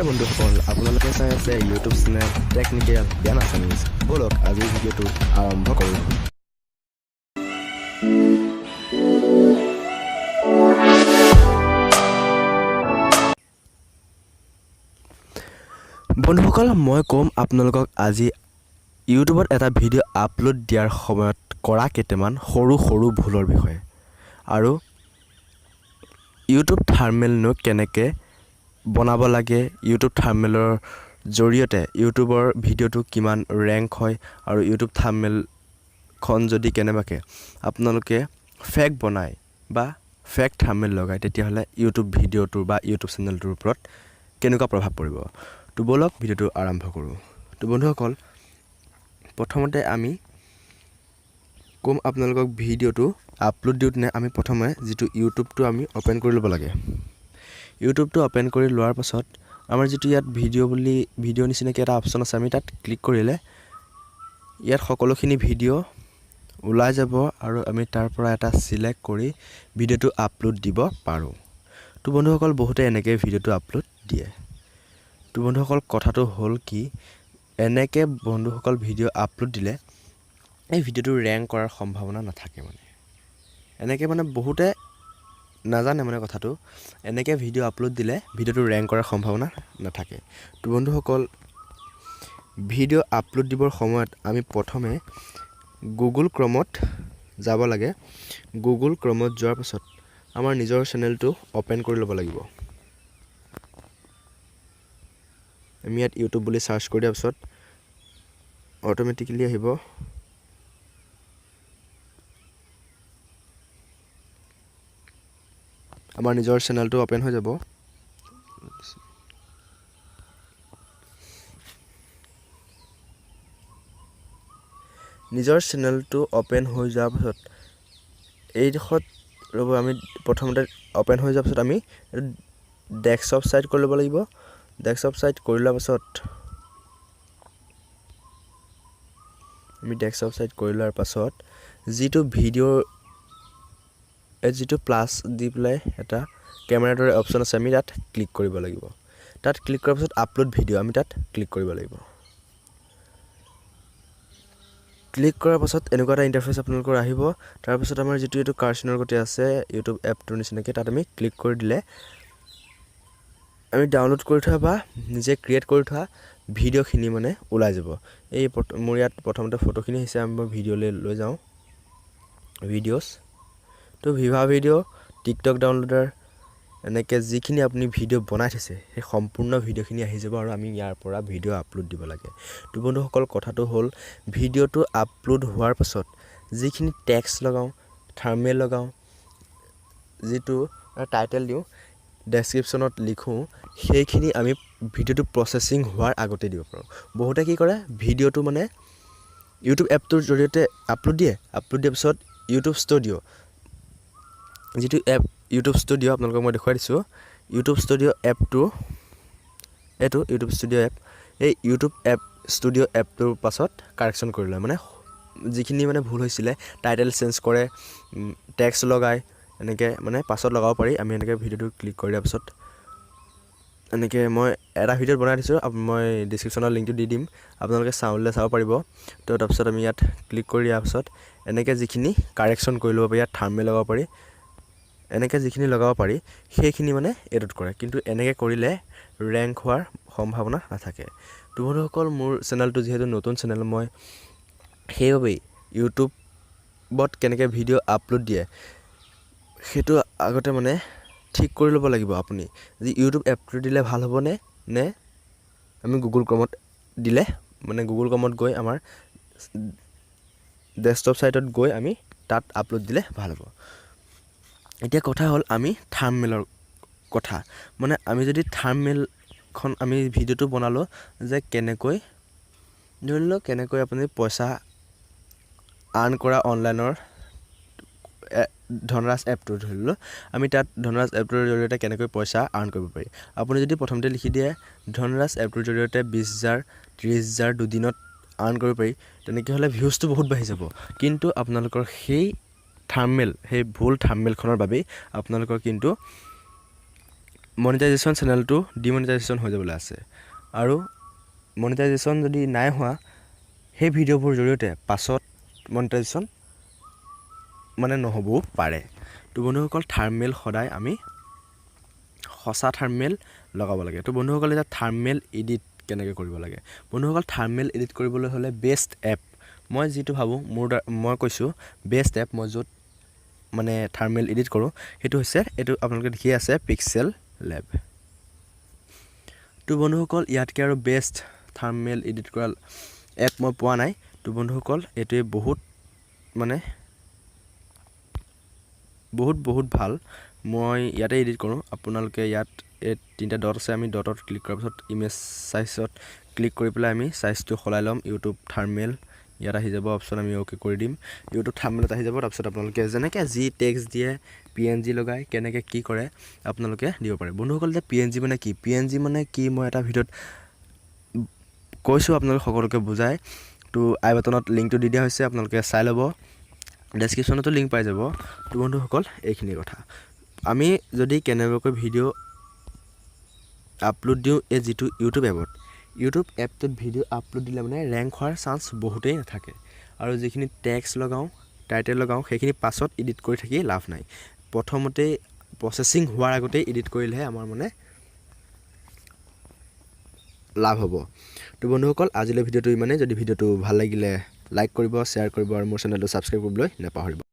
বন্ধুসকল আপোনালোকে চাই আছে ইউটিউব চেনেল টেকনিকেল জ্ঞান আছামিজ বলক আজিৰ ভিডিঅ'টো আৰম্ভ কৰোঁ বন্ধুসকল মই কম আপোনালোকক আজি ইউটিউবত এটা ভিডিঅ' আপলোড দিয়াৰ সময়ত কৰা কেইটামান সৰু সৰু ভুলৰ বিষয়ে আৰু ইউটিউব থাম্বনেইলনো কেনেকৈ বনাব লাগে ইউটিউব থাম্বনেইলৰ জৰিয়তে ইউটিউবৰ ভিডিঅ'টো কিমান ৰেংক হয় আৰু ইউটিউব থাম্বনেইলখন যদি কেনেবাকে আপোনালোকে ফেক বনায় বা ফেক থাম্বনেইল লগায় তেতিয়াহ'লে ইউটিউব ভিডিঅ'টোৰ বা ইউটিউব চেনেলটোৰ ওপৰত কেনেকুৱা প্ৰভাৱ পৰিব তো বলক ভিডিঅ'টো আৰম্ভ কৰোঁ তো বন্ধুসকল প্ৰথমতে আমি কম আপোনালোকক ভিডিঅ'টো আপলোড দিওঁতে আমি প্ৰথমে যেটো ইউটিউবটো আমি ওপেন কৰি ল'ব লাগে ইউটিউবটো ওপেন কৰি লোৱাৰ পাছত আমাৰ যেটো ইয়াত ভিডিঅ' নিচিনাকৈ এটা অপচন আছে আমি তাত ক্লিক কৰিলে ইয়াত সকলোখিনি ভিডিঅ' ওলাই যাব আৰু আমি তাৰ পৰা এটা সিলেক্ট কৰি ভিডিঅ'টো আপলোড দিব পাৰোঁ তো বন্ধুসকল বহুতে এনেকৈ ভিডিঅ'টো আপলোড দিয়ে তো বন্ধুসকল কথাটো হ'ল কি এনেকৈ বন্ধুসকল ভিডিঅ' আপলোড দিলে এই ভিডিঅ'টো ৰেংক কৰাৰ সম্ভাৱনা নাথাকে মানে এনেকৈ মানে বহুতে নাজানে মানে কথাটো এনেকৈ ভিডিঅ' আপলোড দিলে ভিডিঅ'টো ৰেংক কৰাৰ সম্ভাৱনা নাথাকে তো বন্ধুসকল ভিডিঅ' আপলোড দিবৰ সময়ত আমি প্ৰথমে গুগল ক্ৰমত যাব লাগে গুগল ক্ৰমত যোৱাৰ পাছত আমাৰ নিজৰ চেনেলটো ওপেন কৰি ল'ব লাগিব আমি ইয়াত ইউটিউব বুলি সাৰ্চ কৰি দিয়াৰ পাছত অটোমেটিক্যালি আহিব আমাৰ নিজৰ চেনেলটো ওপেন হৈ যাব নিজৰ চেনেলটো ওপেন হৈ যোৱাৰ পাছত এই দিশত ৰব আমি প্ৰথমতে ওপেন হৈ যোৱাৰ পাছত আমি ডেস্কটপ সাইট কৰি ল'ব লাগিব ডেস্কটপ সাইট কৰি লোৱাৰ পাছত আমি ডেস্কটপ সাইট কৰি লোৱাৰ পাছত যেটো ভিডিঅ' যেটো প্লাস দি প্লাই এটা ক্যামেৰাৰ দৰে অপচন আছে আমি তাত ক্লিক কৰিব লাগিব তাত ক্লিক কৰাৰ পাছত আপলোড ভিডিঅ' আমি তাত ক্লিক কৰিব লাগিব ক্লিক কৰাৰ পাছত এনেকুৱা এটা ইন্টাৰফেস আপোনালোকৰ আহিব তাৰ পাছত আমাৰ যেটো এটো কাৰ্চনৰ গতে আছে ইউটিউব এপটোৰ নিচিনাকৈ তাত আমি ক্লিক কৰি দিলে আমি ডাউনলোড কৰি থোৱা বা নিজে ক্ৰিয়েট কৰি থোৱা ভিডিঅ'খিনি মানে ওলাই যাব এই মোৰ ইয়াত প্ৰথমতে ফটোখিনি আহিছে আমি ভিডিঅ'লৈ লৈ যাওঁ ভিডিঅ'ছ তো ভিভা ভিডিঅ' টিকটক ডাউনলোডাৰ এনেকৈ যিখিনি আপুনি ভিডিঅ' বনাই থৈছে সেই সম্পূৰ্ণ ভিডিঅ'খিনি আহি যাব আৰু আমি ইয়াৰ পৰা ভিডিঅ' আপলোড দিব লাগে তো বন্ধুসকল কথাটো হ'ল ভিডিঅ'টো আপলোড হোৱাৰ পাছত যিখিনি টেক্সট লগাওঁ থাম্বনেইল লগাওঁ যেটো টাইটেল দিওঁ ডেসক্ৰিপচনত লিখোঁ সেইখিনি আমি ভিডিঅ'টো প্ৰসেসিং হোৱাৰ আগতে দিব পাৰোঁ বহুতে কি কৰে ভিডিঅ'টো মানে ইউটিউব এপটোৰ জৰিয়তে আপলোড দিয়াৰ পিছত ইউটিউব ষ্টুডিঅ' যেটো এপ ইউটিউব ষ্টুডিঅ' আপোনালোকক মই দেখুৱাই দিছোঁ ইউটিউব ষ্টুডিঅ' এপটো এটো ইউটিউব ষ্টুডিঅ' এপ এই ইউটিউব এপ ষ্টুডিঅ' এপটোৰ পাছত কাৰেকচন কৰি লয় মানে যিখিনি মানে ভুল হৈছিলে টাইটেল চেঞ্জ কৰে টেক্সট লগায় এনেকৈ মানে পাছত লগাব পাৰি আমি এনেকৈ ভিডিঅ'টো ক্লিক কৰি দিয়াৰ পাছত এনেকৈ মই এটা ভিডিঅ' বনাই দিছোঁ মই ডেসক্ৰিপচনৰ লিংকটো দি দিম আপোনালোকে চাব পাৰিব তো তাৰপিছত আমি ইয়াত ক্লিক কৰি দিয়াৰ পাছত এনেকৈ যিখিনি কাৰেকচন কৰি ল'ব পাৰি ইয়াত থাম্বনেইল লগাব পাৰি এনেকৈ যিখিনি লগাব পাৰি সেইখিনি মানে এডিট কৰে কিন্তু এনেকৈ কৰিলে ৰেংক হোৱাৰ সম্ভাৱনা নাথাকে তো বন্ধুসকল মোৰ চেনেলটো যেহেতু নতুন চেনেল মই সেইবাবে ইউটিউবত কেনেকৈ ভিডিঅ' আপলোড দিয়ে সেইটো আগতে মানে ঠিক কৰি ল'ব লাগিব আপুনি যে ইউটিউব এপটো দিলে ভাল হ'ব নে আমি গুগল ক্ৰমত দিলে মানে গুগল ক্ৰমত গৈ আমাৰ ডেস্কটপ সাইটত গৈ আমি তাত আপলোড দিলে ভাল হ'ব এতিয়া কথা হ'ল আমি থাম্বনেইলৰ কথা মানে আমি যদি থাম্বনেইলখন আমি ভিডিঅ'টো বনালো যে কেনেকৈ ধৰি লওক কেনেকৈ আপুনি পইচা আৰ্ন কৰা অনলাইনৰ ধনৰাজ এপটো ধৰি লওক আমি তাত ধনৰাজ এপটোৰ জৰিয়তে কেনেকৈ পইচা আৰ্ন কৰিব পাৰি আপুনি যদি প্ৰথমতে লিখি দিয়ে ধনৰাজ এপটোৰ জৰিয়তে 20000 30000 দুদিনত আৰ্ন কৰিব পাৰি তেনেকৈ হ'লে ভিউজটো বহুত বাঢ়ি যাব কিন্তু আপোনালোকৰ সেই থাম্বনেইল সেই ভুল থাম্বনেইলখনৰ বাবে আপোনালোকৰ কিন্তু মনিটাইজেশ্যন চেনেলটো ডিমনিটাইজেশ্যন হৈ যাবলৈ আছে আৰু মনিটাইজেশ্যন যদি নাই হোৱা সেই ভিডিঅ'বোৰ জৰিয়তে পাছত মনিটাইজেশ্যন মানে নহ'বও পাৰে তো বন্ধুসকল থাৰ্মেল সদায় আমি সঁচা থাৰ্মেল লগাব লাগে তো বন্ধুসকল এতিয়া থাৰ্মেল এডিট কেনেকৈ কৰিব লাগে বন্ধুসকল থাৰ্মেল এডিট কৰিবলৈ হ'লে বেষ্ট এপ মই যিটো ভাবোঁ মই কৈছোঁ বেষ্ট এপ মই য'ত মানে থাৰ্মেল এডিট কৰোঁ সেইটো হৈছে এইটো আপোনালোকে দেখি আছে পিক্সেল লেব তো বন্ধুসকল ইয়াতকৈ আৰু বেষ্ট থাৰ্মেল এডিট কৰা এপ মই পোৱা নাই তো বন্ধুসকল এইটোৱে মানে বহুত ভাল মই ইয়াতে এডিট কৰোঁ আপোনালোকে ইয়াত এই তিনিটা ডট আছে আমি ডটত ক্লিক কৰাৰ পিছত ইমেজ সাইজত ক্লিক কৰি পেলাই আমি সাইজটো সলাই ল'ম ইউটিউব থাৰ্মেল ইয়াত আহি যাব অপশ্যন আমি ওকে কৰি দিম ইউটিউব থাৰ্মেলত আহি যাব তাৰপিছত আপোনালোকে যেনেকৈ যি টেক্সট দিয়ে PNG লগাই কেনেকৈ কি কৰে আপোনালোকে দিব পাৰে বন্ধুসকল যে PNG মানে কি মই এটা ভিডিঅ'ত কৈছোঁ আপোনালোকে সকলোকে বুজাই তো আই বাটনত লিংকটো দি দিয়া হৈছে আপোনালোকে চাই ল'ব ডেছক্ৰিপশ্যনতো লিংক পাই যাব তো বন্ধুসকল এইখিনি কথা আমি যদি কেনেবাকৈ ভিডিঅ' আপলোড দিওঁ এই যিটো ইউটিউব এপটোত ভিডিঅ' আপলোড দিলে মানে ৰেংক হোৱাৰ চান্স বহুতেই নাথাকে আৰু যিখিনি টেক্সট লগাওঁ টাইটেল লগাওঁ সেইখিনি পাছত এডিট কৰি থাকি লাভ নাই প্ৰথমতেই প্ৰচেছিং হোৱাৰ আগতেই এডিট কৰিলেহে আমাৰ মানে লাভ হ'ব তো বন্ধুসকল আজিলৈ ভিডিঅ'টো ইমানেই যদি ভিডিঅ'টো ভাল লাগিলে লাইক কৰিব শ্বেয়াৰ কৰিব আৰু মোৰ চেনেলটো ছাবস্ক্ৰাইব কৰিবলৈ নাপাহৰিব